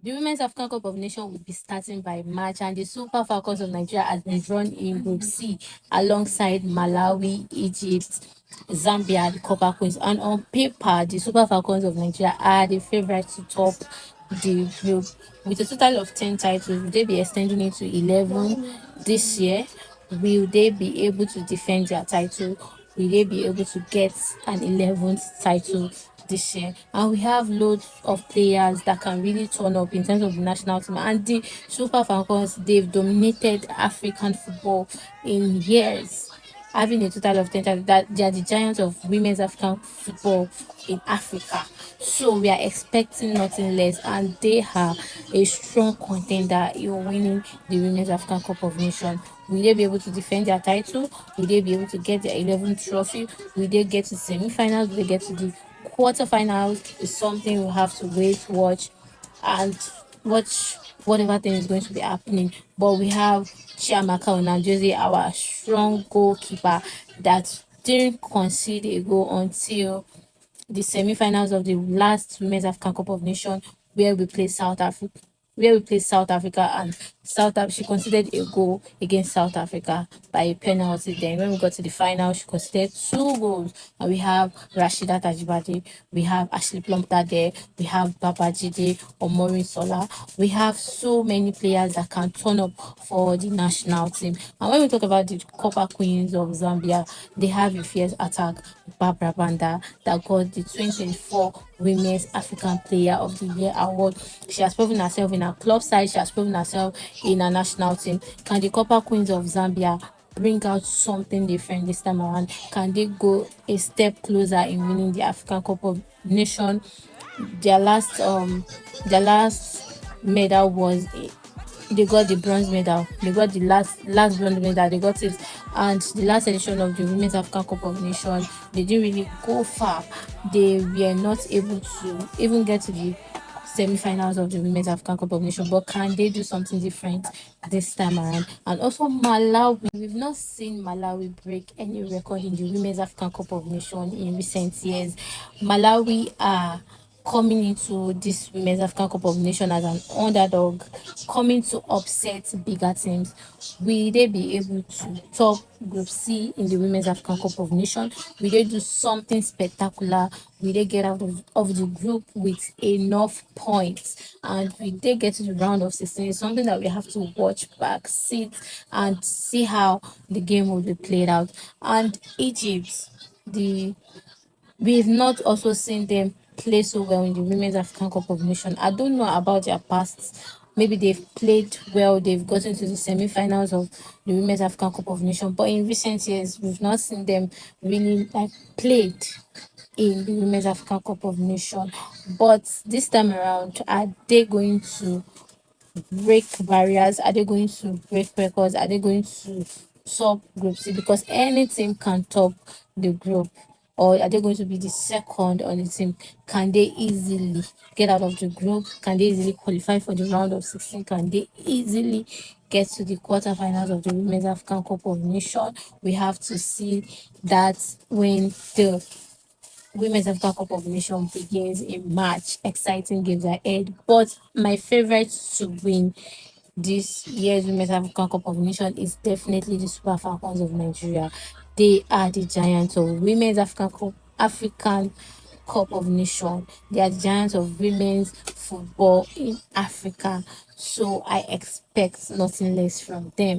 The Women's African Cup of Nations will be starting by March, and the Super Falcons of Nigeria has been drawn in Group C alongside Malawi, Egypt, Zambia, the Copper Queens. And on paper, the Super Falcons of Nigeria are the favourites to top the group. With a total of 10 titles, will they be extending it to 11 this year? Will they be able to defend their title? Will they be able to get an 11th title this year? And we have loads of players that can really turn up in terms of the national team. And the Super Falcons, they've dominated African football in years, having a total of 10 titles. That they are the giants of women's African football in Africa. So we are expecting nothing less, and they are a strong contender in winning the Women's African Cup of Nations. Will they be able to defend their title? Will they be able to get their 11th trophy? Will they get to semi-finals? Will they get to the quarterfinals? Is something we'll have to wait, watch, and watch whatever thing is going to be happening. But we have Chiamaka Onadozie, our strong goalkeeper, that didn't concede a goal until the semi-finals of the last Women's African Cup of Nations, where we played South Africa. And she considered a goal against South Africa by a penalty. Then when we got to the final, she considered 2 goals. And we have Rashida Tajibade, we have Ashley Plumpton there, we have Babajide Omori Sola. We have so many players that can turn up for the national team. And when we talk about the Copper Queens of Zambia, they have a fierce attack, Barbara Banda, that got the 2024 Women's African Player of the Year award. She has proven herself in her club side, she has proven herself in her national team. Can the Copper Queens of Zambia bring out something different this time around? Can they go a step closer in winning the African Cup of Nations? Their last medal was they got the bronze medal. They got the last bronze medal. They got it, and the last edition of the Women's African Cup of Nations, they didn't really go far. They were not able to even get to the semi-finals of the Women's African Cup of Nations. But can they do something different this time around? And also Malawi, we've not seen Malawi break any record in the Women's African Cup of Nations in recent years. Malawi are coming into this Women's African Cup of Nations as an underdog, coming to upset bigger teams. Will they be able to top Group C in the Women's African Cup of Nations? Will they do something spectacular? Will they get out of the group with enough points? And will they get to the round of 16? It's something that we have to watch back, sit, and see how the game will be played out. And Egypt, we've not also seen them play so well in the Women's African Cup of Nations. I don't know about their past. Maybe they've played well, they've gotten to the semi-finals of the Women's African Cup of Nations, but in recent years, we've not seen them really played in the Women's African Cup of Nations. But this time around, are they going to break barriers? Are they going to break records? Are they going to top Group C? Because any team can top the group. Or are they going to be the second on the team? Can they easily get out of the group? Can they easily qualify for the round of 16? Can they easily get to the quarterfinals of the Women's African Cup of Nations? We have to see that when the Women's African Cup of Nations begins in March. Exciting games ahead. But my favorite to win this year's Women's African Cup of Nations is definitely the Super Falcons of Nigeria. They are the giants of Women's African Cup of Nations. They are the giants of women's football in Africa. So I expect nothing less from them.